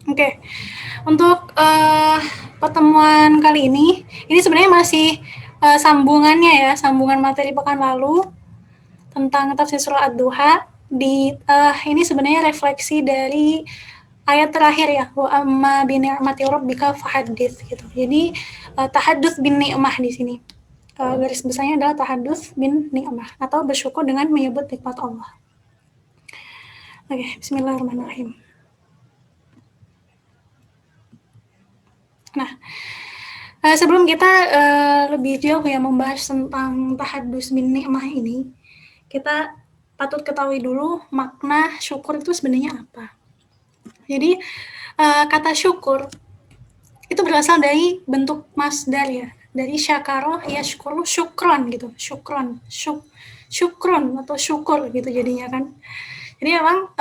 Oke, untuk pertemuan kali ini sebenarnya masih sambungannya ya, sambungan materi pekan lalu tentang tafsir surah Ad-Duha. Ini sebenarnya refleksi dari ayat terakhir ya, wa amma bi ni'mati rabbika fahaddits gitu. Jadi tahadduts bin ni'mah di sini. Garis besarnya adalah tahadduts bin ni'mah atau bersyukur dengan menyebut nikmat Allah. Oke, bismillahirrahmanirrahim. Nah, sebelum kita lebih jauh ya membahas tentang tahadduts bin ni'mah ini, kita patut ketahui dulu makna syukur itu sebenarnya apa. Jadi kata syukur itu berasal dari bentuk masdar ya, dari syakaro yashkuru syukron gitu, syukron atau syukur gitu jadinya kan. Jadi memang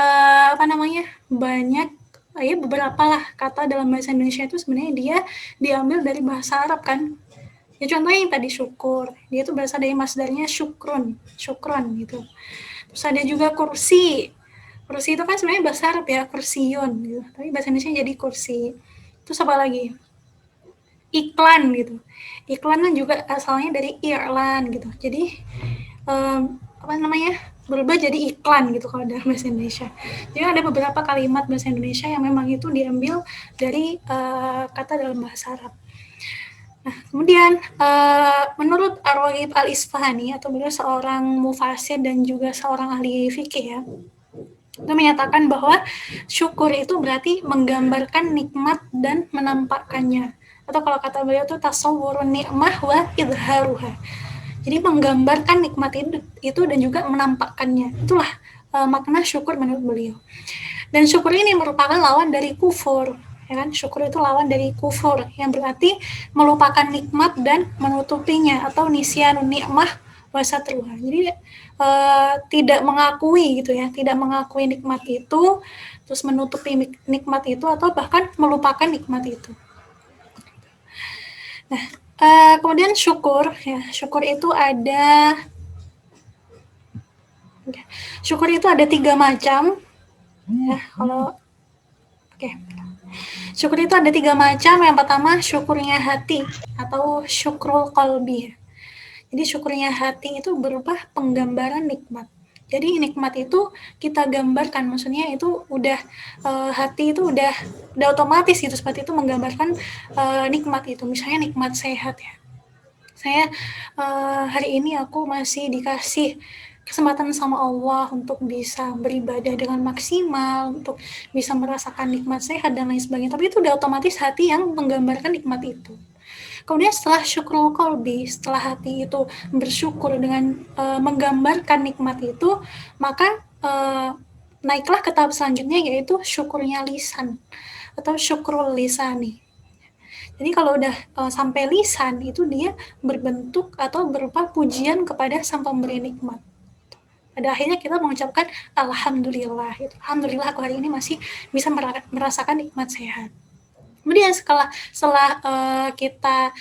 banyak ya beberapa lah kata dalam bahasa Indonesia itu sebenarnya dia diambil dari bahasa Arab kan. Ya contohnya yang tadi syukur, dia itu berasal dari masdarnya syukron gitu. Terus ada juga kursi. Kursi itu kan sebenarnya bahasa Arab ya, kursiyon gitu. Tapi bahasa Indonesia jadi kursi. Terus apa lagi? Iklan gitu. Iklan kan juga asalnya dari iklan gitu. Jadi berubah jadi iklan gitu kalau dalam bahasa Indonesia. Jadi ada beberapa kalimat bahasa Indonesia yang memang itu diambil dari kata dalam bahasa Arab. Nah, kemudian menurut Ar-Raghib Al-Isfahani atau beliau seorang mufasir dan juga seorang ahli fikih ya, itu menyatakan bahwa syukur itu berarti menggambarkan nikmat dan menampakkannya. Atau kalau kata beliau itu tasawwurun ni'mah wa idharuha. Jadi menggambarkan nikmat itu dan juga menampakkannya. Itulah makna syukur menurut beliau. Dan syukur ini merupakan lawan dari kufur. Ya kan? Syukur itu lawan dari kufur, yang berarti melupakan nikmat dan menutupinya, atau nisyanun nikmah wasatruha. Jadi tidak mengakui gitu ya, tidak mengakui nikmat itu, terus menutupi nikmat itu, atau bahkan melupakan nikmat itu. Nah, kemudian syukur itu ada syukur itu ada 3 macam ya. Syukur itu ada 3 macam. Yang pertama syukurnya hati atau syukrul qalbi. Jadi syukurnya hati itu berupa penggambaran nikmat. Jadi nikmat itu kita gambarkan, maksudnya itu udah hati itu udah otomatis gitu, seperti itu menggambarkan nikmat itu. Misalnya nikmat sehat ya. Saya hari ini aku masih dikasih kesempatan sama Allah untuk bisa beribadah dengan maksimal, untuk bisa merasakan nikmat sehat dan lain sebagainya. Tapi itu udah otomatis hati yang menggambarkan nikmat itu. Kemudian setelah syukrul qalbi, setelah hati itu bersyukur dengan menggambarkan nikmat itu, maka naiklah ke tahap selanjutnya, yaitu syukurnya lisan atau syukrul lisani. Jadi kalau udah sampai lisan, itu dia berbentuk atau berupa pujian kepada sang pemberi nikmat. Pada akhirnya kita mengucapkan alhamdulillah. Alhamdulillah aku hari ini masih bisa merasakan nikmat sehat. Kemudian setelah kita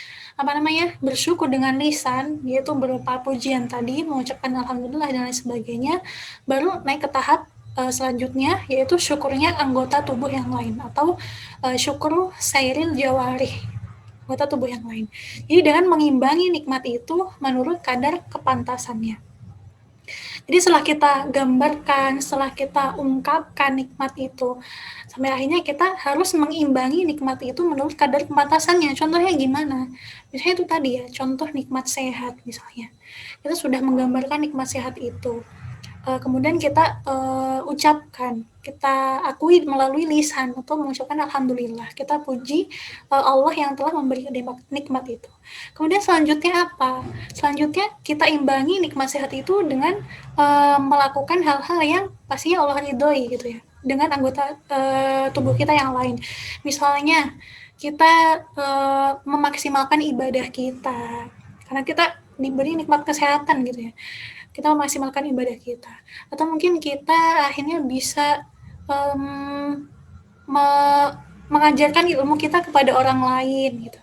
bersyukur dengan lisan, yaitu berupa pujian tadi, mengucapkan alhamdulillah dan lain sebagainya, baru naik ke tahap selanjutnya, yaitu syukurnya anggota tubuh yang lain, atau syukur sairil jawarih, anggota tubuh yang lain. Jadi dengan mengimbangi nikmat itu menurut kadar kepantasannya. Jadi setelah kita gambarkan, setelah kita ungkapkan nikmat itu, sampai akhirnya kita harus mengimbangi nikmat itu menurut kadar kepantasannya. Contohnya gimana? Misalnya itu tadi ya, contoh nikmat sehat misalnya. Kita sudah menggambarkan nikmat sehat itu. Kemudian kita ucapkan, kita akui melalui lisan atau mengucapkan alhamdulillah. Kita puji Allah yang telah memberi nikmat itu. Kemudian selanjutnya apa? Selanjutnya kita imbangi nikmat sehat itu dengan melakukan hal-hal yang pastinya Allah ridhoi gitu ya, dengan anggota tubuh kita yang lain. Misalnya kita memaksimalkan ibadah kita, karena kita diberi nikmat kesehatan gitu ya. Kita memaksimalkan ibadah kita, atau mungkin kita akhirnya bisa mengajarkan ilmu kita kepada orang lain gitu.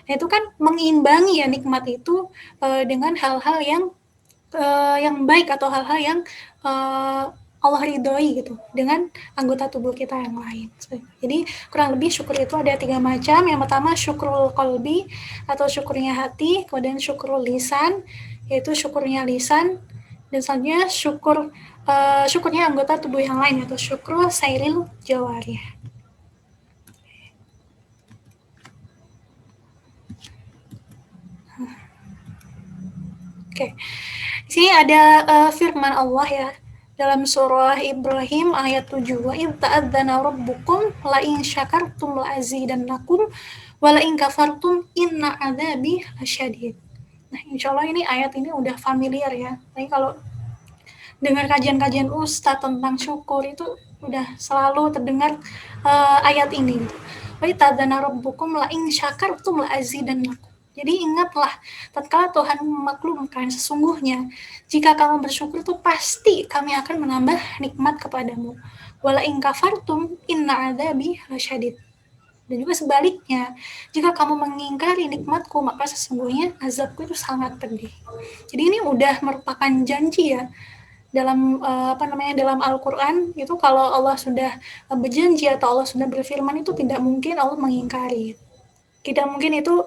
Nah itu kan mengimbangi ya nikmat itu dengan hal-hal yang baik, atau hal-hal yang Allah ridhoi gitu dengan anggota tubuh kita yang lain. Jadi kurang lebih syukur itu ada 3 macam. Yang pertama syukrul qalbi atau syukurnya hati, kemudian syukrul lisan yaitu syukurnya lisan, dan selanjutnya syukurnya anggota tubuh yang lain yaitu syukrul sairil jawarih. Oke. Di sini ada firman Allah ya dalam surah Ibrahim ayat 7, wa id ta'adzana rabbukum la in syakartum la azidannakum wa la in kafartum inna adzabi lasyadid. Nah, insyaallah ini ayat ini udah familiar ya. Tapi kalau dengar kajian-kajian ustaz tentang syukur itu udah selalu terdengar ayat ini. Wa id ta'adzana rabbukum la in syakartum la azidannakum. Jadi ingatlah, tatkala Tuhan memaklumkan sesungguhnya jika kamu bersyukur itu pasti kami akan menambah nikmat kepadamu. Wala in kafartum inna adzabi lasyadid. Dan juga sebaliknya, jika kamu mengingkari nikmatku maka sesungguhnya azabku itu sangat pedih. Jadi ini udah merupakan janji ya dalam dalam Al-Qur'an itu kalau Allah sudah berjanji atau Allah sudah berfirman itu tidak mungkin Allah mengingkari. Tidak mungkin itu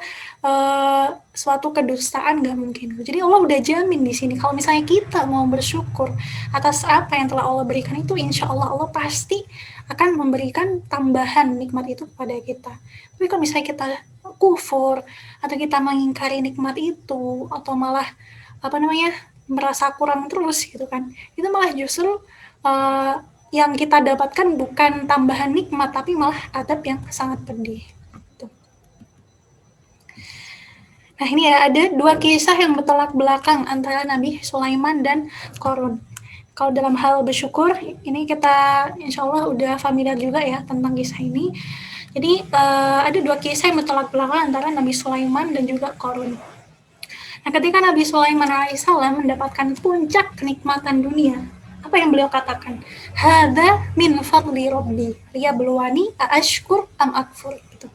suatu kedustaan, nggak mungkin. Jadi Allah udah jamin di sini kalau misalnya kita mau bersyukur atas apa yang telah Allah berikan itu, insya Allah Allah pasti akan memberikan tambahan nikmat itu kepada kita. Tapi kalau misalnya kita kufur atau kita mengingkari nikmat itu atau malah merasa kurang terus gitu kan, itu malah justru yang kita dapatkan bukan tambahan nikmat tapi malah adab yang sangat pedih. Nah ini ya ada 2 kisah yang bertolak belakang antara Nabi Sulaiman dan Qarun. Kalau dalam hal bersyukur, ini kita insya Allah udah familiar juga ya tentang kisah ini. Jadi ada 2 kisah yang bertolak belakang antara Nabi Sulaiman dan juga Qarun. Nah ketika Nabi Sulaiman alaihissalam mendapatkan puncak kenikmatan dunia, apa yang beliau katakan? Hadza min fadli rabbi liyabluwani aashkur am akfur. Gitu.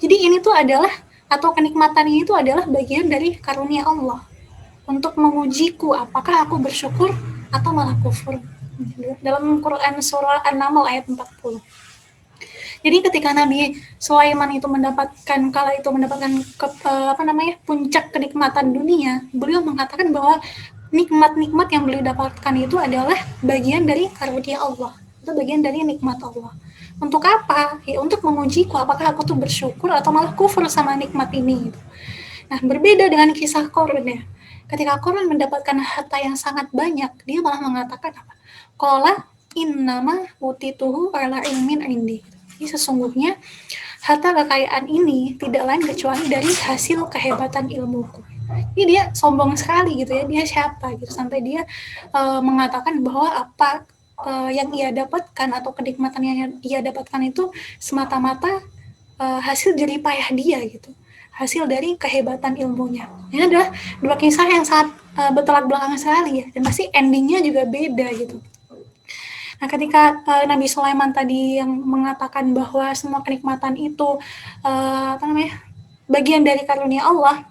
Jadi ini tuh adalah atau kenikmatan ini itu adalah bagian dari karunia Allah untuk mengujiku apakah aku bersyukur atau malah kufur. Dalam Quran surah An-Naml ayat 40. Jadi ketika Nabi Sulaiman itu mendapatkan puncak kenikmatan dunia, beliau mengatakan bahwa nikmat-nikmat yang beliau dapatkan itu adalah bagian dari karunia Allah, itu bagian dari nikmat Allah. Untuk apa? Ya untuk mengujiku apakah aku tuh bersyukur atau malah kufur sama nikmat ini. Nah, berbeda dengan kisah Qarun ya. Ketika Qarun mendapatkan harta yang sangat banyak, dia malah mengatakan apa? Qala innama utituhu ala ilmin indi. Jadi sesungguhnya harta kekayaan ini tidak lain kecuali dari hasil kehebatan ilmuku. Jadi dia sombong sekali gitu ya, dia siapa gitu sampai dia mengatakan bahwa apa yang ia dapatkan atau kenikmatan yang ia dapatkan itu semata-mata hasil jerih payah dia gitu, hasil dari kehebatan ilmunya. Ini adalah 2 kisah yang sangat bertolak belakang sekali ya, dan pasti endingnya juga beda gitu. Nah ketika Nabi Sulaiman tadi yang mengatakan bahwa semua kenikmatan itu bagian dari karunia Allah,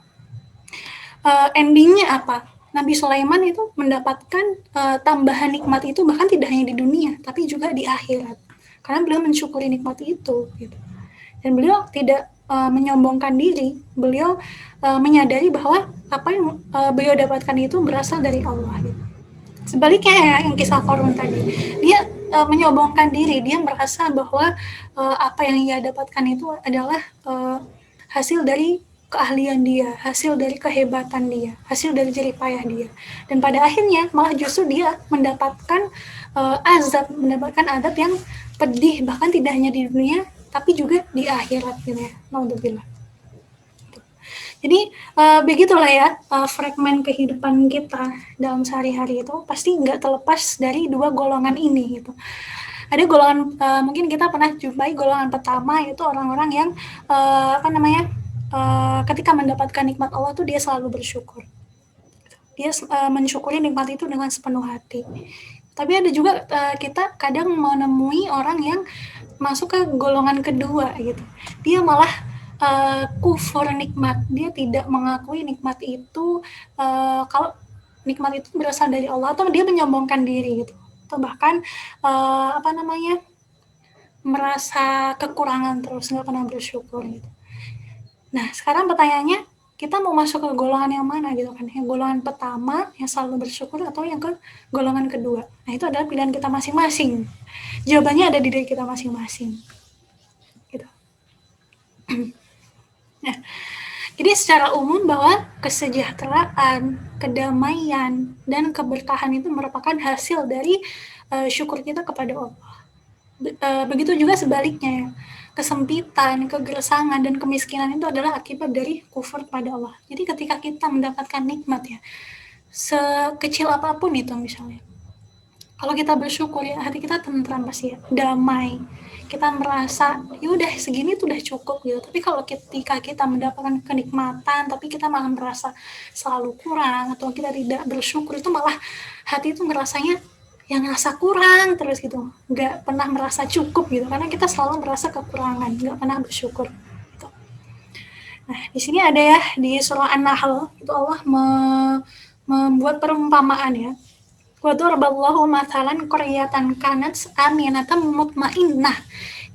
endingnya apa? Nabi Sulaiman itu mendapatkan tambahan nikmat itu bahkan tidak hanya di dunia, tapi juga di akhirat. Karena beliau mensyukuri nikmat itu. Gitu. Dan beliau tidak menyombongkan diri, beliau menyadari bahwa apa yang beliau dapatkan itu berasal dari Allah. Gitu. Sebaliknya ya, yang kisah Qarun tadi, dia menyombongkan diri, dia merasa bahwa apa yang ia dapatkan itu adalah hasil dari keahlian dia, hasil dari kehebatan dia, hasil dari jerih payah dia. Dan pada akhirnya malah justru dia mendapatkan mendapatkan azab yang pedih, bahkan tidak hanya di dunia, tapi juga di akhirat gitu ya. Naudzubillah. Jadi begitulah ya fragmen kehidupan kita dalam sehari-hari itu pasti nggak terlepas dari 2 golongan ini gitu. Ada golongan mungkin kita pernah jumpai golongan pertama yaitu orang-orang yang ketika mendapatkan nikmat Allah tuh dia selalu bersyukur. Dia mensyukuri nikmat itu dengan sepenuh hati. Tapi ada juga kita kadang menemui orang yang masuk ke golongan kedua gitu. Dia malah kufur nikmat. Dia tidak mengakui nikmat itu kalau nikmat itu berasal dari Allah atau dia menyombongkan diri gitu. atau bahkan merasa kekurangan terus, nggak pernah bersyukur gitu. Nah, sekarang pertanyaannya, kita mau masuk ke golongan yang mana gitu kan? Yang golongan pertama yang selalu bersyukur atau yang ke golongan kedua? Nah, itu adalah pilihan kita masing-masing. Jawabannya ada di diri kita masing-masing. Gitu. Nah, jadi secara umum bahwa kesejahteraan, kedamaian, dan keberkahan itu merupakan hasil dari syukur kita kepada Allah. Begitu juga sebaliknya ya. Kesempitan, kegersangan, dan kemiskinan itu adalah akibat dari kufur pada Allah. Jadi ketika kita mendapatkan nikmat ya, sekecil apapun itu misalnya, kalau kita bersyukur ya, hati kita tentram pasti ya, damai. Kita merasa ya udah segini tuh udah cukup gitu. Tapi kalau ketika kita mendapatkan kenikmatan tapi kita malah merasa selalu kurang atau kita tidak bersyukur, itu malah hati itu ngerasanya yang ngerasa kurang terus gitu, nggak pernah merasa cukup gitu, karena kita selalu merasa kekurangan, nggak pernah bersyukur gitu. Nah, di sini ada ya, di surah An-Nahl itu Allah membuat perumpamaan ya. Wa daraballahu mathalan qaryatan kanat aminatan mutmainnah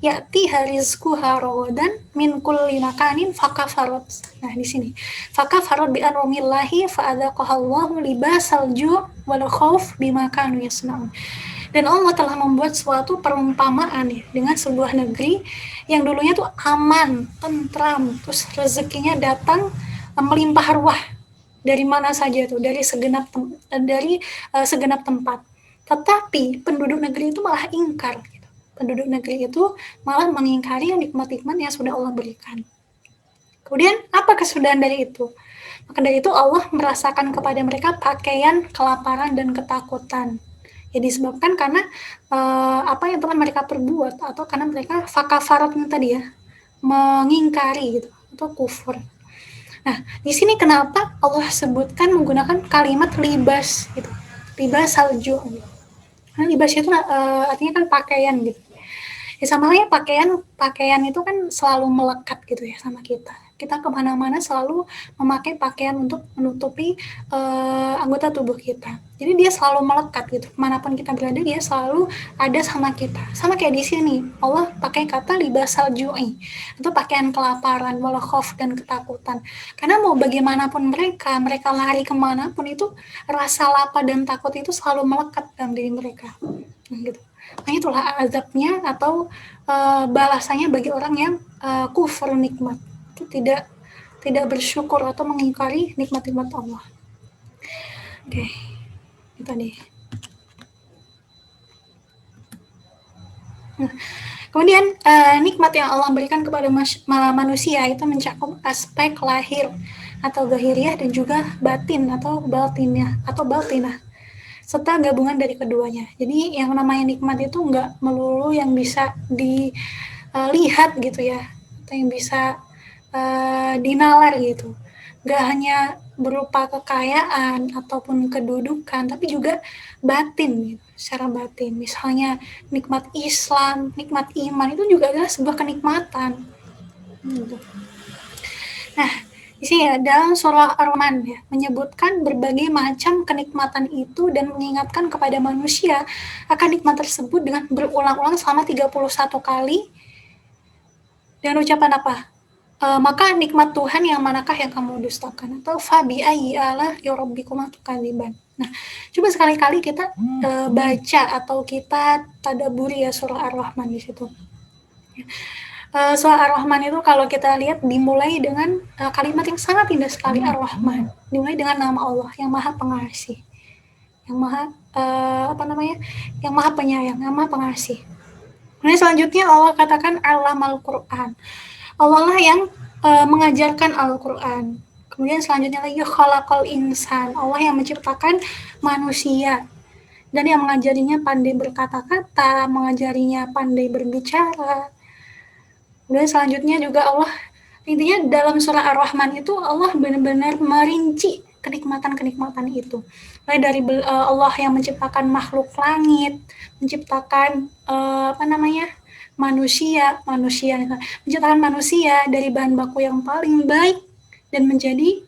ya'tiha rizquha ragadan min kulli makanin fakafarat. Nah, di sini fakafarat bi an'amillahi fa'adzaqahallahu libasal ju' wal khauf bima kanu yasnaun. Dan Allah telah membuat suatu perumpamaan ya, dengan sebuah negeri yang dulunya tuh aman, tentram, terus rezekinya datang melimpah ruah dari mana saja tuh, dari segenap tempat. Tetapi penduduk negeri itu malah ingkar gitu. Penduduk negeri itu malah mengingkari nikmat-nikmat yang sudah Allah berikan. Kemudian apa kesudahan dari itu? Maka dari itu Allah merasakan kepada mereka pakaian kelaparan dan ketakutan. Ya disebabkan karena apa yang telah mereka perbuat, atau karena mereka fakafaratnya tadi ya, mengingkari gitu, atau kufur. Nah, di sini kenapa Allah sebutkan menggunakan kalimat libas gitu. Libas salju. Nah, libas itu artinya kan pakaian gitu. Ya sama halnya pakaian itu kan selalu melekat gitu ya sama kita. Kita kemana-mana selalu memakai pakaian untuk menutupi anggota tubuh kita. Jadi dia selalu melekat gitu. Kemanapun kita berada, dia selalu ada sama kita. Sama kayak di sini, Allah pakai kata libasal ju'i, itu pakaian kelaparan, wal khauf, dan ketakutan. Karena mau bagaimanapun mereka lari kemanapun itu, rasa lapar dan takut itu selalu melekat dalam diri mereka. Gitu. Nah, itulah azabnya atau balasannya bagi orang yang kufur nikmat, itu tidak bersyukur atau mengingkari nikmat-nikmat Allah. Oke, itu tadi. Nah, kemudian nikmat yang Allah berikan kepada manusia itu mencakup aspek lahir atau zahiriah dan juga batin atau batinah, serta gabungan dari keduanya. Jadi yang namanya nikmat itu nggak melulu yang bisa dilihat gitu ya, atau yang bisa dinalar gitu. Nggak hanya berupa kekayaan ataupun kedudukan, tapi juga batin gitu, secara batin. Misalnya nikmat Islam, nikmat iman, itu juga adalah sebuah kenikmatan. Gitu. Nah, di sini ya, dalam surah Ar-Rahman ya, menyebutkan berbagai macam kenikmatan itu dan mengingatkan kepada manusia akan nikmat tersebut dengan berulang-ulang selama 31 kali. Dan ucapan apa? Maka nikmat Tuhan yang manakah yang kamu dustakan? Atau fabi ayyi ala rabbikuma tukadziban. Nah, coba sekali-kali kita baca atau kita tadabburi ya surah Ar-Rahman di situ. Surah Ar-Rahman itu kalau kita lihat dimulai dengan kalimat yang sangat indah sekali, Ar-Rahman. Dimulai dengan nama Allah yang Maha Pengasih, yang Maha yang Maha Penyayang, yang Maha Pengasih. Kemudian selanjutnya Allah katakan Allamal Quran. Allah lah yang mengajarkan Al-Quran. Kemudian selanjutnya lagi khalaqal insan. Allah yang menciptakan manusia dan yang mengajarinya pandai berkata-kata, mengajarinya pandai berbicara. Kemudian selanjutnya juga Allah, intinya dalam surah Ar-Rahman itu Allah benar-benar merinci kenikmatan-kenikmatan itu. Mulai dari Allah yang menciptakan makhluk langit, menciptakan manusia, menciptakan manusia dari bahan baku yang paling baik dan menjadi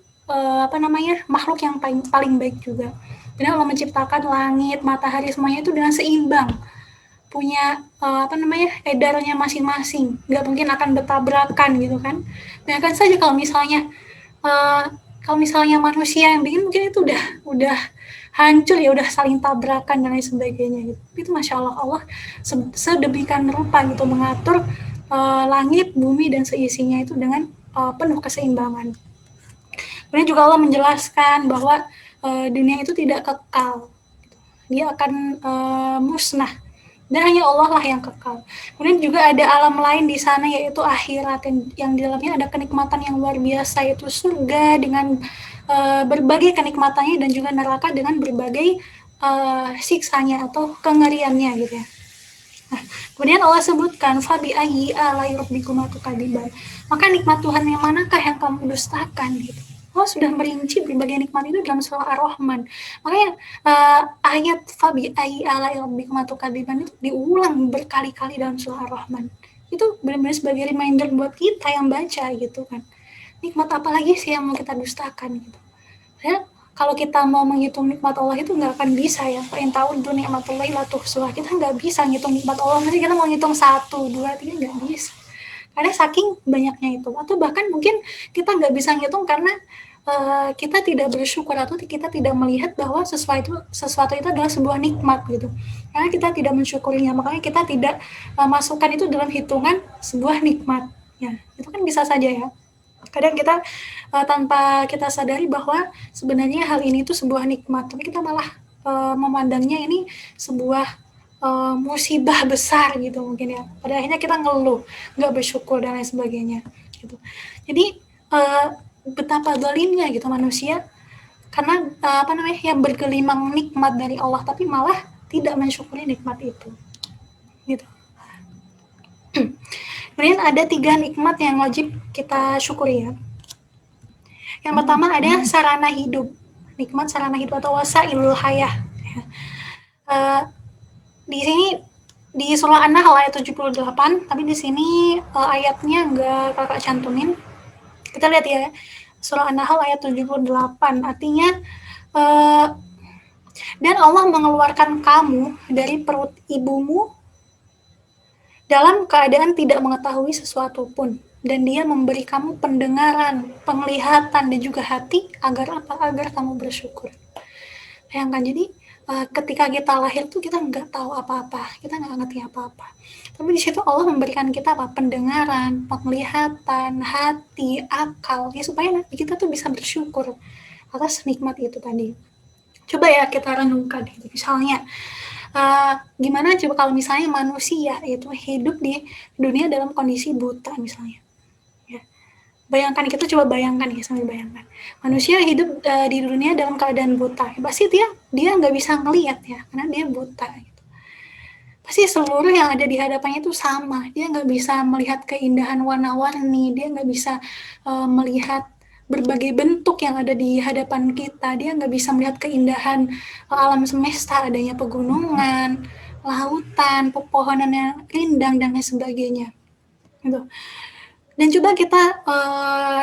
makhluk yang paling baik juga. Kemudian Allah menciptakan langit, matahari, semuanya itu dengan seimbang, punya edarnya masing-masing, nggak mungkin akan bertabrakan gitu kan. Bayangkan saja eh, kalau misalnya manusia yang bikin, mungkin itu udah hancur ya, udah saling tabrakan dan lain sebagainya gitu. Itu masya Allah, Allah sedemikian rupa gitu mengatur langit, bumi dan seisinya itu dengan penuh keseimbangan. Kemudian juga Allah menjelaskan bahwa dunia itu tidak kekal, dia akan musnah, dan hanya Allah lah yang kekal. Kemudian juga ada alam lain di sana, yaitu akhirat, yang di dalamnya ada kenikmatan yang luar biasa, yaitu surga dengan berbagai kenikmatannya, dan juga neraka dengan berbagai siksanya atau kengeriannya gitu ya. Nah, kemudian Allah sebutkan fabi ayyi alai rabbikuma tukadiban. Maka nikmat Tuhan yang manakah yang kamu dustakan gitu. Allah sudah merinci berbagai nikmat itu dalam surah Ar-Rahman. Makanya ayat fabi ayyi alai rabbikuma tukadiban itu diulang berkali-kali dalam surah Ar-Rahman. Itu benar-benar sebagai reminder buat kita yang baca gitu kan. Nikmat apa lagi sih yang mau kita dustakan gitu. Ya, kalau kita mau menghitung nikmat Allah itu nggak akan bisa ya. Yang tahu itu nikmatullahi la tuhsuha. Kita nggak bisa ngitung nikmat Allah. Nanti kita mau ngitung 1, 2, 3 nggak bisa. Karena saking banyaknya itu. Atau bahkan mungkin kita nggak bisa ngitung karena kita tidak bersyukur atau kita tidak melihat bahwa sesuatu itu adalah sebuah nikmat gitu. Karena kita tidak mensyukurinya, makanya kita tidak masukkan itu dalam hitungan sebuah nikmat. Ya, itu kan bisa saja ya. Kadang kita tanpa kita sadari bahwa sebenarnya hal ini itu sebuah nikmat, tapi kita malah memandangnya ini sebuah musibah besar gitu mungkin ya. Pada akhirnya kita ngeluh, nggak bersyukur dan lain sebagainya gitu. Jadi betapa zalimnya gitu manusia, karena yang bergelimang nikmat dari Allah tapi malah tidak mensyukuri nikmat itu gitu. Kemudian ada 3 nikmat yang wajib kita syukuri ya. Yang pertama ada sarana hidup, nikmat sarana hidup atau wasailul hayah. Di sini di surah An-Nahl ayat 78, tapi di sini ayatnya nggak kakak cantumin. Kita lihat ya, surah An-Nahl ayat 78, artinya dan Allah mengeluarkan kamu dari perut ibumu dalam keadaan tidak mengetahui sesuatu pun, dan dia memberi kamu pendengaran, penglihatan, dan juga hati agar apa? Agar kamu bersyukur. Bayangkan, jadi ketika kita lahir tuh kita nggak tahu apa-apa, kita nggak ngerti apa-apa. Tapi di situ Allah memberikan kita apa? Pendengaran, penglihatan, hati, akal, ya supaya nanti kita tuh bisa bersyukur atas nikmat itu tadi. Coba ya kita renungkan, gitu. Misalnya gimana coba kalau misalnya manusia itu hidup di dunia dalam kondisi buta misalnya ya. Bayangkan, kita coba bayangkan ya, sambil bayangkan manusia hidup di dunia dalam keadaan buta, pasti dia nggak bisa ngelihat ya, karena dia buta gitu. Pasti seluruh yang ada di hadapannya itu sama, dia nggak bisa melihat keindahan warna-warni, dia nggak bisa melihat berbagai bentuk yang ada di hadapan kita, dia nggak bisa melihat keindahan alam semesta, adanya pegunungan, lautan, pepohonan yang rindang dan lain sebagainya gitu. Dan coba kita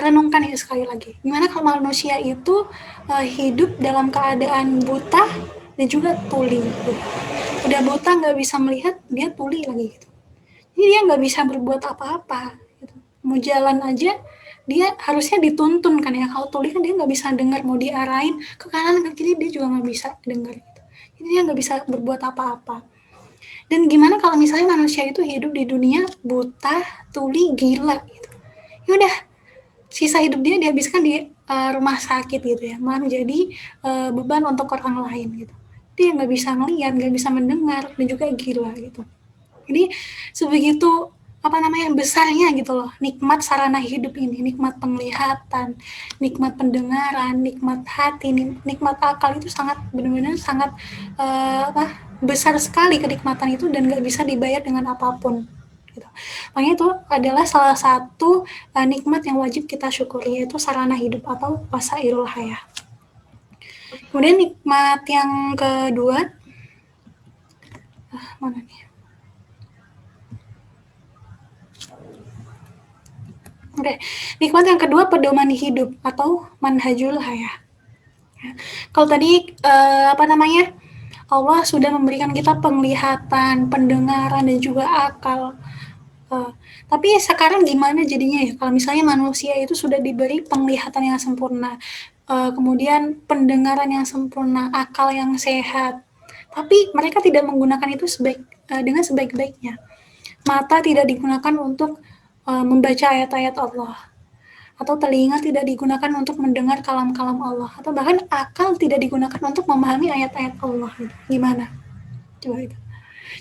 renungkan ya sekali lagi, gimana kalau manusia itu hidup dalam keadaan buta dan juga tuli gitu. Udah buta nggak bisa melihat, dia tuli lagi gitu. Jadi dia nggak bisa berbuat apa-apa gitu. Mau jalan aja dia harusnya dituntun kan ya. Kalau tuli kan dia nggak bisa dengar, mau diarahin ke kanan ke kiri dia juga nggak bisa dengar gitu. Jadi dia nggak bisa berbuat apa-apa. Dan gimana kalau misalnya manusia itu hidup di dunia buta, tuli, gila gitu. Ya udah, sisa hidup dia dihabiskan di rumah sakit gitu ya, malah menjadi beban untuk orang lain gitu. Dia nggak bisa ngelihat, nggak bisa mendengar, dan juga gila gitu. Jadi sebegitu besarnya gitu loh nikmat sarana hidup ini, nikmat penglihatan, nikmat pendengaran, nikmat hati, nikmat akal, itu sangat benar-benar sangat besar sekali kenikmatan itu, dan nggak bisa dibayar dengan apapun gitu. Makanya itu adalah salah satu nikmat yang wajib kita syukuri, yaitu sarana hidup atau wasailul hayah. Kemudian nikmat yang kedua, mana nih? Oke, nikmat yang kedua pedoman hidup atau manhajul hayah. Kalau tadi Allah sudah memberikan kita penglihatan, pendengaran dan juga akal. Tapi sekarang gimana jadinya ya? Kalau misalnya manusia itu sudah diberi penglihatan yang sempurna, kemudian pendengaran yang sempurna, akal yang sehat, tapi mereka tidak menggunakan itu dengan sebaik-baiknya. Mata tidak digunakan untuk membaca ayat-ayat Allah, atau telinga tidak digunakan untuk mendengar kalam-kalam Allah, atau bahkan akal tidak digunakan untuk memahami ayat-ayat Allah. Gimana? Coba itu.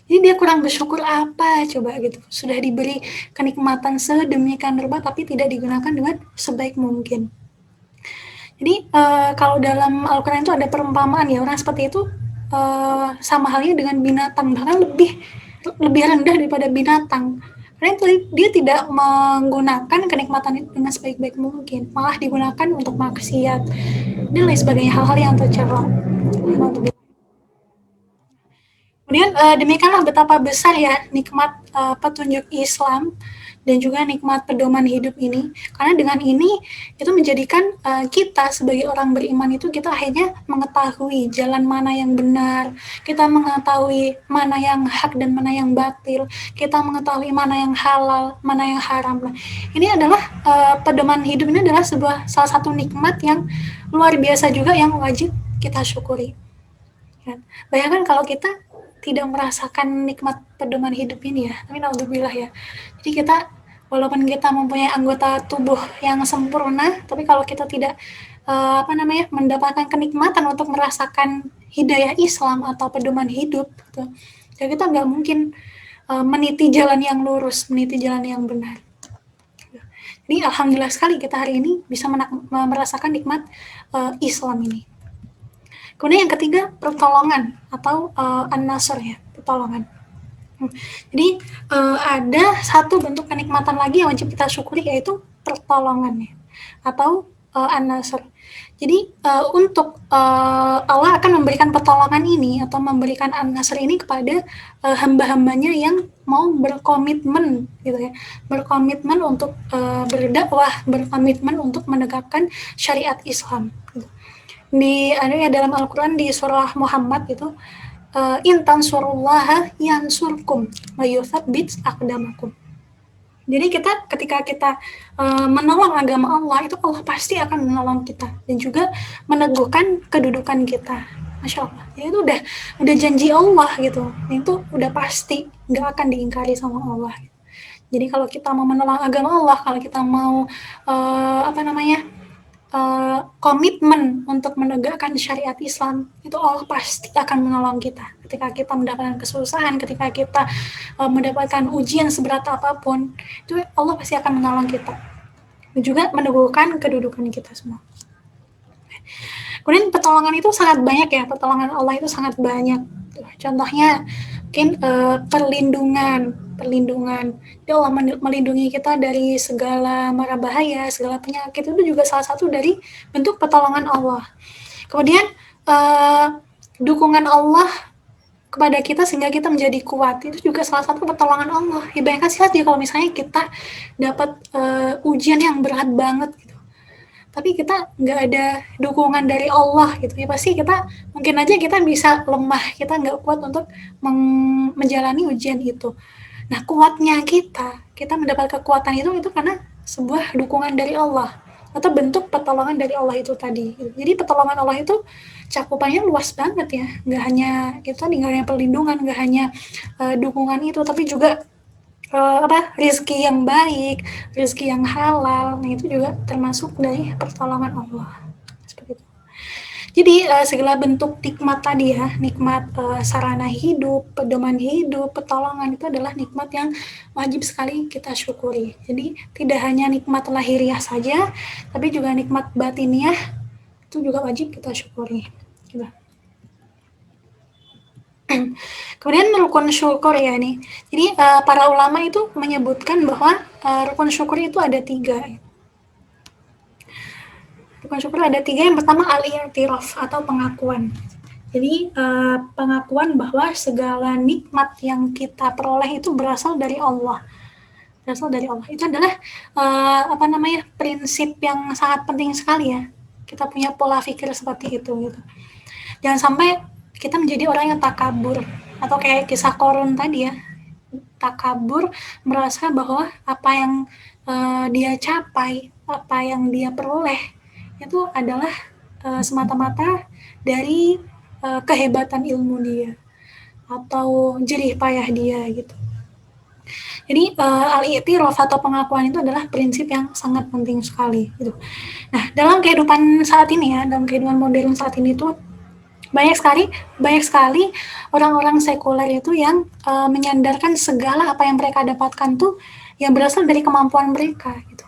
Jadi dia kurang bersyukur apa coba gitu. Sudah diberi kenikmatan sedemikian rupa tapi tidak digunakan dengan sebaik mungkin. Jadi kalau dalam Al-Quran itu ada perumpamaan ya, orang seperti itu sama halnya dengan binatang, bahkan lebih rendah daripada binatang. Karena dia tidak menggunakan kenikmatan itu dengan sebaik-baik mungkin, malah digunakan untuk maksiat dan lain sebagainya, hal-hal yang tercela. Kemudian demikianlah betapa besar ya nikmat petunjuk Islam dan juga nikmat pedoman hidup ini. Karena dengan ini itu menjadikan kita sebagai orang beriman itu kita akhirnya mengetahui jalan mana yang benar, kita mengetahui mana yang hak dan mana yang batil, kita mengetahui mana yang halal, mana yang haram. Nah, ini adalah pedoman hidup ini adalah salah satu nikmat yang luar biasa juga yang wajib kita syukuri. Ya. Bayangkan kalau kita tidak merasakan nikmat pedoman hidup ini ya, tapi naudzubillah ya. Jadi kita walaupun kita mempunyai anggota tubuh yang sempurna, tapi kalau kita tidak mendapatkan kenikmatan untuk merasakan hidayah Islam atau pedoman hidup, gitu, ya kita nggak mungkin meniti jalan yang lurus, meniti jalan yang benar. Jadi alhamdulillah sekali kita hari ini bisa merasakan nikmat Islam ini. Kemudian yang ketiga, pertolongan atau an-nasr ya, pertolongan. Jadi ada satu bentuk kenikmatan lagi yang wajib kita syukuri, yaitu pertolongan ya, atau an-nasr. Jadi untuk Allah akan memberikan pertolongan ini atau memberikan an-nasr ini kepada hamba-hambanya yang mau berkomitmen gitu ya, berkomitmen untuk berdakwah, berkomitmen untuk menegakkan syariat Islam. Gitu. Dalam Al-Quran di surah Muhammad itu in tansurullaha yansurkum wa yutsabbit aqdamakum. Jadi ketika kita menolong agama Allah, itu Allah pasti akan menolong kita dan juga meneguhkan kedudukan kita. Masya Allah. Ya, itu udah janji Allah gitu. Itu udah pasti nggak akan diingkari sama Allah. Jadi kalau kita mau menolong agama Allah, kalau kita mau komitmen untuk menegakkan syariat Islam, itu Allah pasti akan menolong kita. Ketika kita mendapatkan kesusahan, ketika kita mendapatkan ujian seberat apapun, itu Allah pasti akan menolong kita. Dan juga meneguhkan kedudukan kita semua. Kemudian pertolongan itu sangat banyak ya, pertolongan Allah itu sangat banyak. Contohnya mungkin perlindungan. Jadi Allah melindungi kita dari segala mara bahaya, segala penyakit, itu juga salah satu dari bentuk pertolongan Allah. Kemudian dukungan Allah kepada kita sehingga kita menjadi kuat, itu juga salah satu pertolongan Allah. Ya, bayangkan sih kalau misalnya kita dapat ujian yang berat banget gitu, tapi kita nggak ada dukungan dari Allah gitu ya, pasti kita mungkin aja kita bisa lemah, kita nggak kuat untuk menjalani ujian itu. Nah, kuatnya kita mendapat kekuatan itu karena sebuah dukungan dari Allah atau bentuk pertolongan dari Allah itu tadi. Jadi pertolongan Allah itu cakupannya luas banget ya, nggak hanya nggak hanya perlindungan, nggak hanya dukungan itu, tapi juga rezeki yang baik, rezeki yang halal. Nah, itu juga termasuk dari pertolongan Allah. Seperti itu. Jadi segala bentuk nikmat tadi ya, nikmat sarana hidup, pedoman hidup, pertolongan, itu adalah nikmat yang wajib sekali kita syukuri. Jadi tidak hanya nikmat lahiriah saja, tapi juga nikmat batiniah itu juga wajib kita syukuri. Gitu. Kemudian rukun syukur ya nih. Jadi para ulama itu menyebutkan bahwa rukun syukur itu ada 3. Rukun syukur ada 3. Yang pertama al-i'tiraf atau pengakuan. Jadi pengakuan bahwa segala nikmat yang kita peroleh itu berasal dari Allah. Berasal dari Allah. Itu adalah prinsip yang sangat penting sekali ya. kita punya pola pikir seperti itu gitu. Jangan sampai kita menjadi orang yang takabur, atau kayak kisah Korun tadi ya, takabur, merasa bahwa apa yang dia capai, apa yang dia peroleh itu adalah semata-mata dari kehebatan ilmu dia atau jerih payah dia gitu. Jadi al-i'tiraf atau pengakuan itu adalah prinsip yang sangat penting sekali gitu. Nah, dalam kehidupan saat ini ya, dalam kehidupan modern saat ini tuh banyak sekali orang-orang sekuler itu yang menyandarkan segala apa yang mereka dapatkan tuh yang berasal dari kemampuan mereka gitu.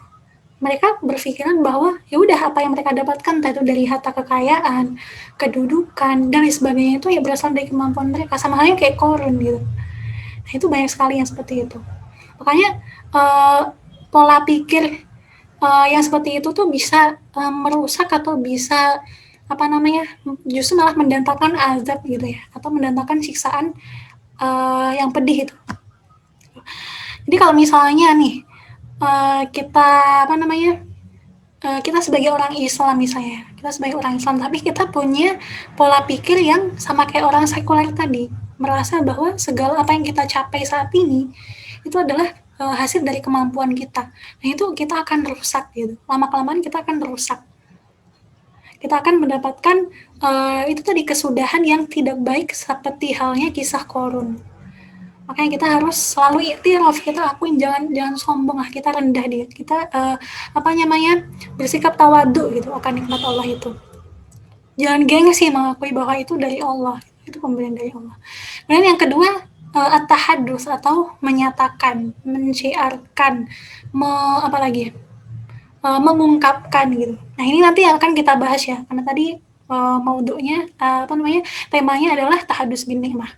Mereka berpikiran bahwa ya udah apa yang mereka dapatkan, entah itu dari harta kekayaan, kedudukan dan lain sebagainya, itu ya berasal dari kemampuan mereka, sama halnya kayak Korun gitu. Nah, itu banyak sekali yang seperti itu. Makanya pola pikir yang seperti itu tuh bisa merusak atau bisa justru malah mendatangkan azab gitu ya, atau mendatangkan siksaan yang pedih itu. Jadi kalau misalnya nih kita kita sebagai orang Islam misalnya, tapi kita punya pola pikir yang sama kayak orang sekuler tadi, merasa bahwa segala apa yang kita capai saat ini itu adalah hasil dari kemampuan kita. Nah, itu kita akan rusak gitu. Lama-kelamaan kita akan rusak. Kita akan mendapatkan itu tadi kesudahan yang tidak baik seperti halnya kisah Korun. Makanya kita harus selalu iktiraf, kita akuin, jangan sombong lah, kita rendah diri, kita bersikap tawadu gitu akan nikmat Allah itu. Jangan gengsi mengakui bahwa itu dari Allah, itu pemberian dari Allah. Kemudian yang kedua, at-tahaddus atau menyatakan, mensyiarkan, mengungkapkan gitu. Nah, ini nanti akan kita bahas ya, karena tadi temanya adalah tahadus bin nikmah.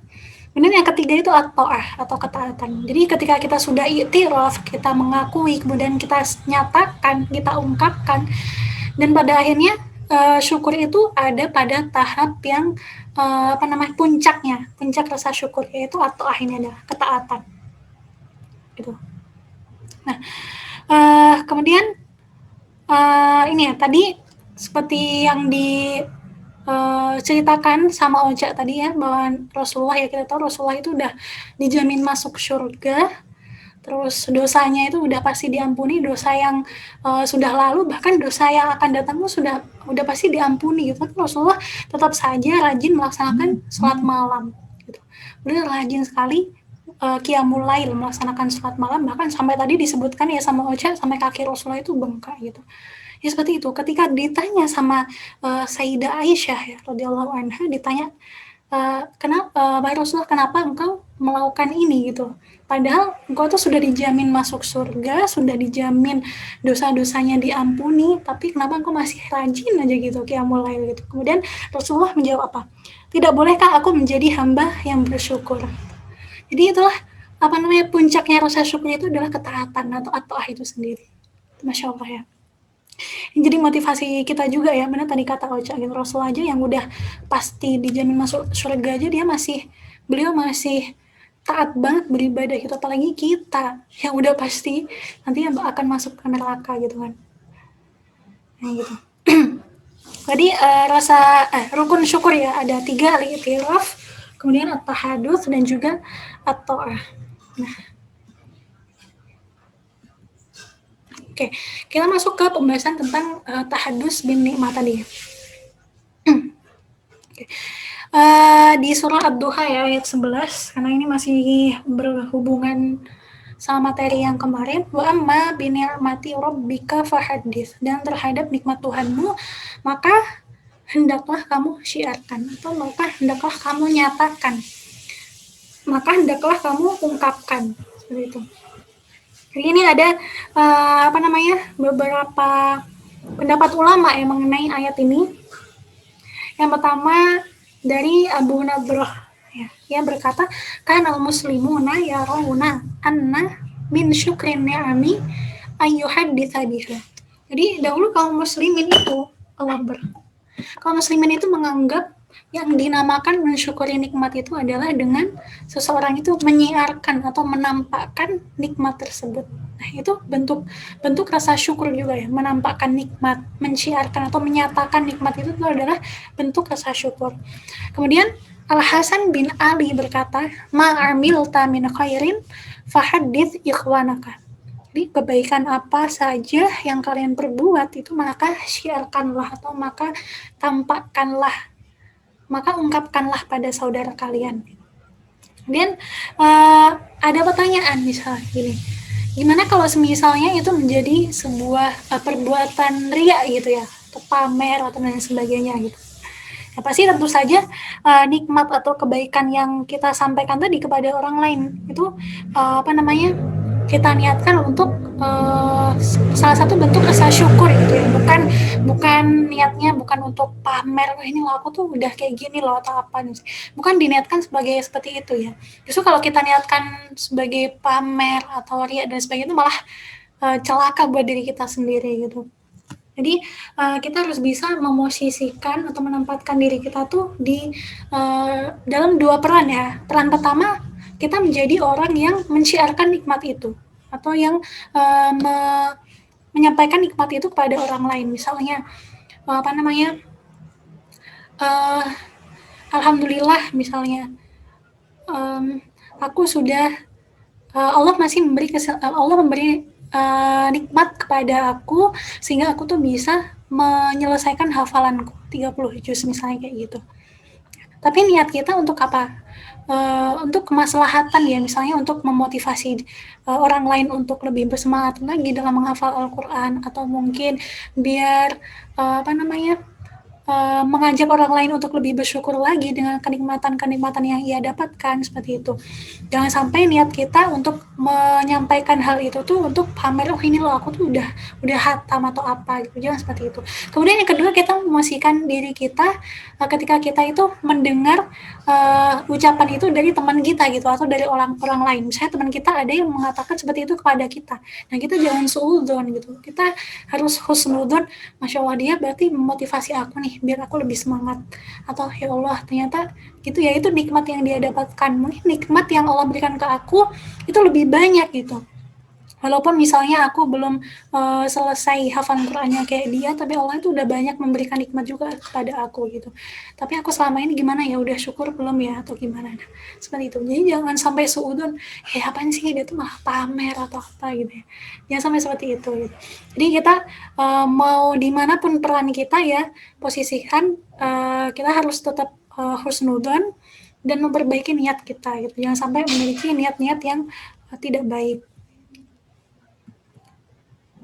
Kemudian yang ketiga itu at-ta'ah atau ketaatan. Jadi ketika kita sudah i'tiraf, kita mengakui, kemudian kita nyatakan, kita ungkapkan, dan pada akhirnya syukur itu ada pada tahap yang puncaknya, puncak rasa syukur, yaitu at-ta'ah, ini adalah ketaatan. Gitu. Nah, kemudian ini ya, tadi seperti yang ceritakan sama Oja tadi ya, bahwa Rasulullah, ya kita tahu Rasulullah itu udah dijamin masuk surga, terus dosanya itu udah pasti diampuni, dosa yang sudah lalu, bahkan dosa yang akan datang itu udah pasti diampuni gitu. Tapi Rasulullah tetap saja rajin melaksanakan sholat malam gitu. Beliau rajin sekali qiyamul lail, melaksanakan sholat malam, bahkan sampai tadi disebutkan ya sama Oja, sampai kaki Rasulullah itu bengkak gitu. Ya seperti itu. Ketika ditanya sama Sayyidah Aisyah ya radhiyallahu anha, ditanya kenapa Rasulullah, kenapa engkau melakukan ini gitu, padahal engkau tuh sudah dijamin masuk surga, sudah dijamin dosa-dosanya diampuni, tapi kenapa engkau masih rajin aja gitu qiyamul lail gitu. Kemudian Rasulullah menjawab apa? Tidak bolehkah aku menjadi hamba yang bersyukur? Jadi itulah puncaknya rasa syukur itu adalah ketaatan atau at-ta'ah itu sendiri. Masya Allah ya. Jadi motivasi kita juga ya, benar tadi kata Ocha gitu, Rasul aja yang udah pasti dijamin masuk surga aja beliau masih taat banget beribadah gitu, apalagi kita yang udah pasti nanti yang akan masuk ke neraka gitu kan. Nah gitu. Jadi rukun syukur ya ada 3, al-i'tiraf, kemudian at-tahadus, dan juga at-ta'ah. Nah, oke, kita masuk ke pembahasan tentang tahadus bin nikmah tadi. Oke. Di surah Ad-Duha ya, ayat 11, karena ini masih berhubungan sama materi yang kemarin. Wa amma bi ni'mati rabbika fahaddits, dan terhadap nikmat Tuhanmu maka hendaklah kamu syiarkan, atau maka hendaklah kamu nyatakan, maka hendaklah kamu ungkapkan, seperti itu. Jadi ini ada beberapa pendapat ulama yang mengenai ayat ini. Yang pertama dari Abu Nadrah ya, yang berkata, kanal muslimuna yarawna anna min syukrin ni'ami ayyuhadditsa biha. Jadi dahulu kaum muslimin itu kaum muslimin itu menganggap Yang dinamakan mensyukuri nikmat itu adalah dengan seseorang itu menyiarkan atau menampakkan nikmat tersebut. Nah, itu bentuk rasa syukur juga ya, menampakkan nikmat, menciarkan atau menyatakan nikmat itu adalah bentuk rasa syukur. Kemudian Al-Hasan bin Ali berkata, "Ma'amilta min khairin fahaddits ikhwanaka." Jadi kebaikan apa saja yang kalian perbuat itu maka syiarkanlah atau maka tampakkanlah, maka ungkapkanlah pada saudara kalian. Kemudian ada pertanyaan misalnya gini, gimana kalau misalnya itu menjadi sebuah perbuatan ria gitu ya, atau pamer atau lain sebagainya gitu. Ya, pasti tentu saja nikmat atau kebaikan yang kita sampaikan tadi kepada orang lain itu kita niatkan untuk salah satu bentuk rasa syukur gitu ya, bukan niatnya bukan untuk pamer, ini loh aku tuh udah kayak gini loh atau apa nih, bukan diniatkan sebagai seperti itu ya. Justru kalau kita niatkan sebagai pamer atau ria dan sebagainya itu malah celaka buat diri kita sendiri gitu. Jadi kita harus bisa memosisikan atau menempatkan diri kita tuh di dalam dua peran ya. Peran pertama, kita menjadi orang yang menciarkan nikmat itu atau yang menyampaikan nikmat itu kepada orang lain. Misalnya alhamdulillah misalnya aku sudah Allah masih memberi nikmat kepada aku sehingga aku tuh bisa menyelesaikan hafalanku 30 juz misalnya kayak gitu. Tapi niat kita untuk apa? Untuk kemaslahatan ya, misalnya untuk memotivasi orang lain untuk lebih bersemangat lagi dalam menghafal Al-Quran, atau mungkin biar mengajak orang lain untuk lebih bersyukur lagi dengan kenikmatan-kenikmatan yang ia dapatkan, seperti itu. Jangan sampai niat kita untuk menyampaikan hal itu tuh untuk pamer, oh ini loh aku tuh udah hatam atau apa gitu. Jangan seperti itu. Kemudian yang kedua, kita memosisikan diri kita ketika kita itu mendengar ucapan itu dari teman kita gitu, atau dari orang lain. Misalnya teman kita ada yang mengatakan seperti itu kepada kita. Nah, kita jangan suudzon gitu. Kita harus husnudzon, Masya Allah dia berarti memotivasi aku nih biar aku lebih semangat, atau ya Allah ternyata gitu ya, itu nikmat yang dia dapatkan. Mungkin nikmat yang Allah berikan ke aku itu lebih banyak gitu, walaupun misalnya aku belum selesai hafalan Qur'annya kayak dia, tapi Allah itu udah banyak memberikan nikmat juga kepada aku gitu. Tapi aku selama ini gimana ya, udah syukur belum ya atau gimana, nah, seperti itu. Jadi jangan sampai suudon, apaan sih dia tuh malah pamer atau apa gitu ya, jangan sampai seperti itu gitu. Jadi kita mau dimanapun peran kita ya, posisikan kita harus tetap husnudon dan memperbaiki niat kita gitu. Jangan sampai memiliki niat-niat yang tidak baik.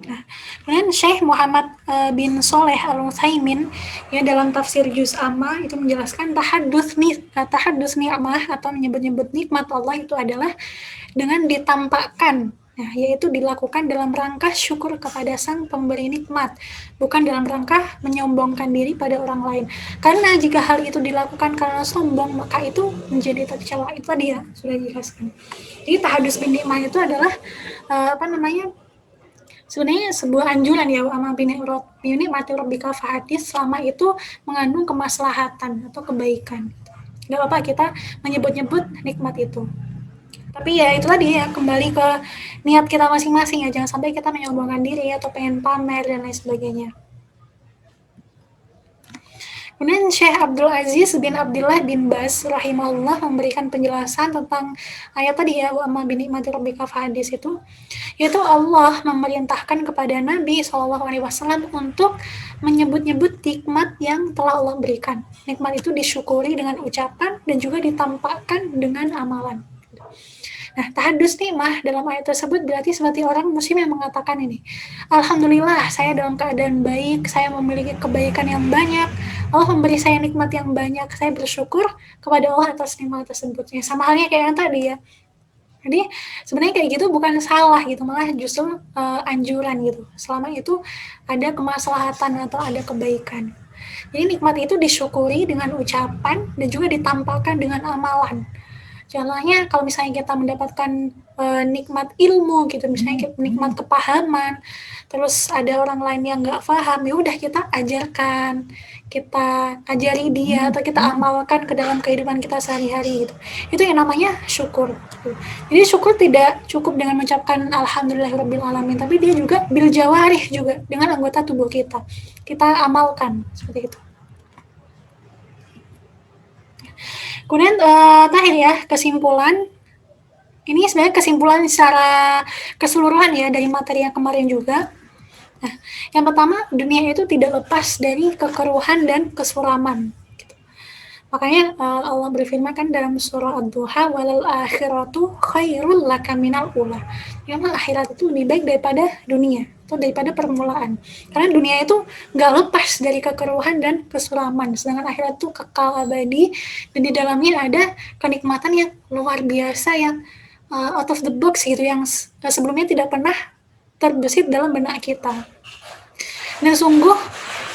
Nah, kemudian Syekh Muhammad bin Soleh Al-Utsaimin ya dalam tafsir Juz Amma itu menjelaskan tahaddus ni'mah atau menyebut-nyebut nikmat Allah itu adalah dengan ditampakkan, nah, yaitu dilakukan dalam rangka syukur kepada sang pemberi nikmat, bukan dalam rangka menyombongkan diri pada orang lain. Karena jika hal itu dilakukan karena sombong, maka itu menjadi tercela. Itu tadi ya sudah dijelaskan. Jadi tahadus bin nikmah itu adalah sebenarnya sebuah anjuran ya, ama binikmati rabbika fahadits, selama itu mengandung kemaslahatan atau kebaikan. Gak apa-apa kita menyebut-nyebut nikmat itu. Tapi ya itu tadi ya, kembali ke niat kita masing-masing ya, jangan sampai kita menyombongkan diri atau pengen pamer dan lain sebagainya. Kemudian Syekh Abdul Aziz bin Abdullah bin Bas rahimahullah memberikan penjelasan tentang ayat tadi ya, wa amma binikmati rabbika fahadits itu, yaitu Allah memerintahkan kepada Nabi SAW untuk menyebut-nyebut nikmat yang telah Allah berikan. Nikmat itu disyukuri dengan ucapan dan juga ditampakkan dengan amalan. Nah, tahadus nikmah dalam ayat tersebut berarti seperti orang muslim yang mengatakan ini, alhamdulillah saya dalam keadaan baik, saya memiliki kebaikan yang banyak, Allah memberi saya nikmat yang banyak, saya bersyukur kepada Allah atas nikmat tersebut. Ya, sama halnya kayak yang tadi ya. Jadi sebenarnya kayak gitu bukan salah gitu, malah justru anjuran gitu. Selama itu ada kemaslahatan atau ada kebaikan. Jadi nikmat itu disyukuri dengan ucapan dan juga ditampakkan dengan amalan. Contohnya kalau misalnya kita mendapatkan nikmat ilmu gitu, misalnya kita nikmat kepahaman, terus ada orang lain yang nggak paham, ya udah kita ajarkan, kita ajari dia atau kita amalkan ke dalam kehidupan kita sehari-hari gitu. Itu yang namanya syukur. Jadi syukur tidak cukup dengan mengucapkan alhamdulillahirabbil alamin, tapi dia juga bil jawarih juga dengan anggota tubuh kita. Kita amalkan seperti itu. Kemudian terakhir ya, kesimpulan. Ini sebenarnya kesimpulan secara keseluruhan ya dari materi yang kemarin juga. Nah, yang pertama, dunia itu tidak lepas dari kekeruhan dan kesuraman. Makanya Allah berfirman kan dalam surah Ad-Duha, walal akhiratu khairul laka minal ula. Karena akhirat itu lebih baik daripada dunia atau daripada permulaan. Karena dunia itu nggak lepas dari kekeruhan dan kesuraman. Sedangkan akhirat itu kekal abadi dan di dalamnya ada kenikmatan yang luar biasa yang out of the box gitu, yang sebelumnya tidak pernah terbesit dalam benak kita. Dan sungguh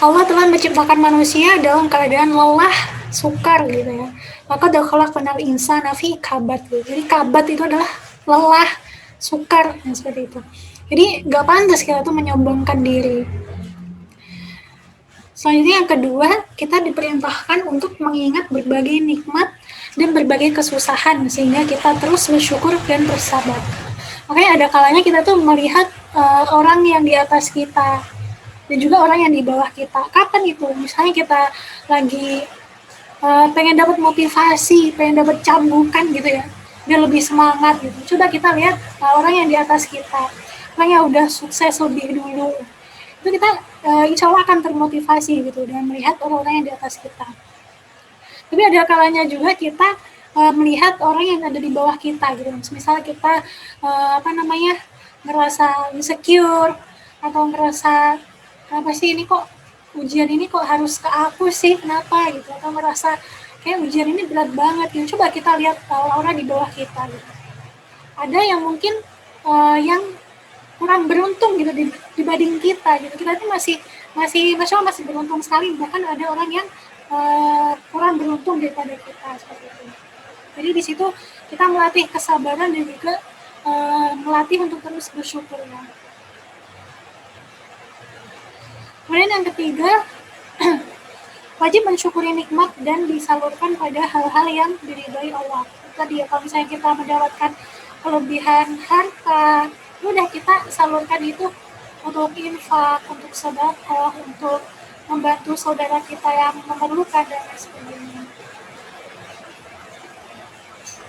Allah telah menciptakan manusia dalam keadaan lelah, sukar gitu ya. Maka khalaqnal insana fi kabad gitu. Jadi kabad itu adalah lelah, sukar, yang seperti itu. Jadi gak pantas kita tuh menyombongkan diri. Selanjutnya yang kedua, kita diperintahkan untuk mengingat berbagai nikmat dan berbagai kesusahan sehingga kita terus bersyukur dan bersabar. Makanya ada kalanya kita tuh melihat orang yang di atas kita dan juga orang yang di bawah kita. Kapan itu? Misalnya kita lagi pengen dapat motivasi, pengen dapat cambukan gitu ya, biar lebih semangat gitu. Coba kita lihat orang yang di atas kita, orang yang udah sukses lebih dulu, itu kita insya Allah akan termotivasi gitu dan melihat orang-orang yang di atas kita. Tapi ada kalanya juga kita melihat orang yang ada di bawah kita gitu. Misalnya kita ngerasa insecure atau ngerasa apa sih ini kok ujian ini kok harus ke aku sih, kenapa gitu, atau merasa kayak ujian ini berat banget gitu. Coba kita lihat orang di bawah kita gitu. Ada yang mungkin yang kurang beruntung gitu dibanding kita gitu. Kita tuh masih masya Allah masih beruntung sekali, bahkan ada orang yang kurang beruntung daripada kita seperti itu. Jadi di situ kita melatih kesabaran dan juga melatih untuk terus bersyukur ya. Kemudian yang ketiga, wajib mensyukuri nikmat dan disalurkan pada hal-hal yang diridhoi Allah. Tadi ya, kalau misalnya kita mendapatkan kelebihan harta, udah kita salurkan itu untuk infak, untuk sedekah, untuk membantu saudara kita yang memerlukan dan lain sebagainya.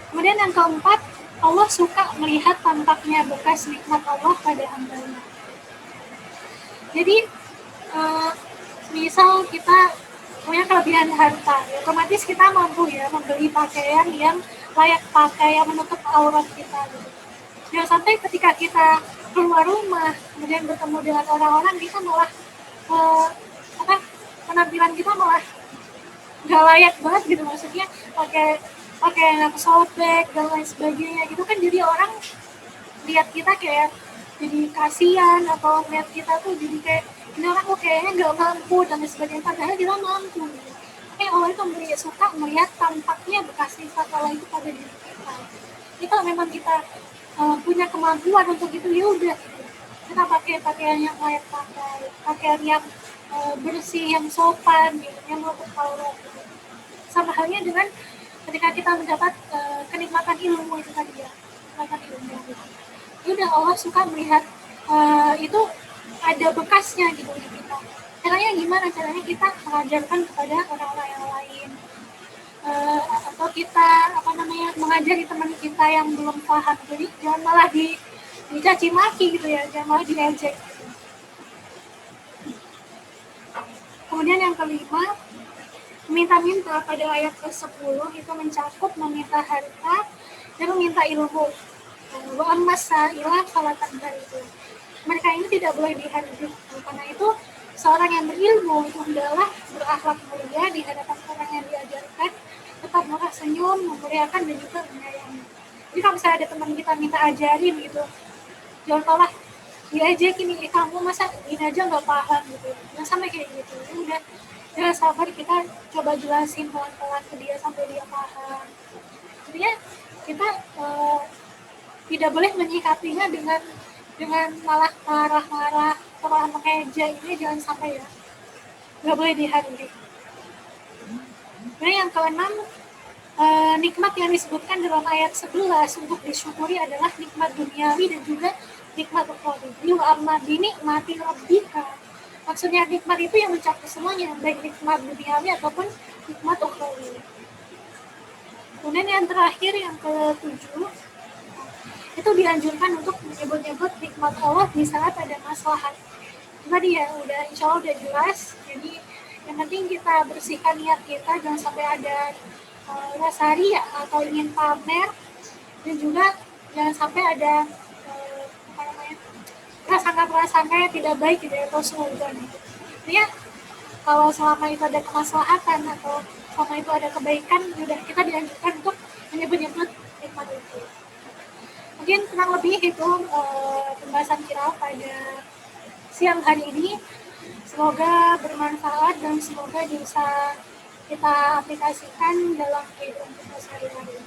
Kemudian yang keempat, Allah suka melihat tampaknya bekas nikmat Allah pada hamba-Nya. Jadi misal kita punya kelebihan harta, ya, otomatis kita mampu ya membeli pakaian yang layak pakai, yang menutup aurat kita gitu. Jangan sampai ketika kita keluar rumah kemudian bertemu dengan orang-orang, kita malah penampilan kita malah nggak layak banget gitu, maksudnya pakai yang sobek dan lain sebagainya gitu kan. Jadi orang lihat kita kayak jadi kasihan atau lihat kita tuh jadi kayak ini orang kok kayaknya nggak mampu dan sebagainya, padahal kita mampu gitu. Allah itu suka melihat tampaknya bekas sifat Allah itu pada diri kita. Jadi kalau memang kita punya kemampuan untuk itu, ya udah gitu. Kita pakai pakaian yang layak pakai, pakaian yang bersih, yang sopan gitu, yang menutup aurat gitu. Sama halnya dengan ketika kita mendapat kenikmatan ilmu itu tadi ya, kenikmatan ilmu gitu. Ya udah, Allah suka melihat itu ada bekasnya gitu di kita. Caranya gimana? Caranya kita mengajarkan kepada orang-orang yang lain, atau kita mengajari teman kita yang belum paham. Jadi jangan malah dicaci maki gitu ya, jangan malah diejek gitu. Kemudian yang kelima, meminta-minta pada ayat ke-10 itu mencakup meminta harta dan meminta ilmu. Wa amma sa'ila fala tanhar itu. Mereka ini tidak boleh dihardik. Karena itu seorang yang berilmu itu adalah berakhlak mulia di hadapan orang yang diajarkan, tetap murah senyum, memuliakan dan juga menyayangi. Jadi kalau misalnya ada teman kita minta ajarin gitu, jangan kalah diajakin, kamu masa ini aja nggak paham gitu, jangan sampai kayak gitu. Udah, jangan sabar, kita coba jelasin pelan-pelan ke dia sampai dia paham. Jadi kita tidak boleh menyikapinya dengan malah marah-marah atau malah mengeja. Ini jangan sampai ya, nggak boleh dihadiri. Kemudian yang keenam, nikmat yang disebutkan dalam ayat 11 untuk disyukuri adalah nikmat duniawi dan juga nikmat ukhrawi. Amma binikmati rabbika. Maksudnya nikmat itu yang mencakup semuanya, baik nikmat duniawi ataupun nikmat ukhrawi. Kemudian yang terakhir, yang ke-7, itu dianjurkan untuk menyebut-nyebut nikmat Allah di saat ada maslahat. Tadi ya, insya Allah udah jelas. Jadi yang penting kita bersihkan niat kita, jangan sampai ada rasa ria atau ingin pamer, dan juga jangan sampai ada prasangka-prasangka yang tidak baik gitu ya, atau suudzon. Jadi ya, kalau selama itu ada kemaslahatan atau selama itu ada kebaikan, sudah kita dianjurkan untuk menyebut-nyebut nikmat itu. Mungkin kurang lebih itu pembahasan kita pada siang hari ini. Semoga bermanfaat dan semoga bisa kita aplikasikan dalam kehidupan kita sehari-hari.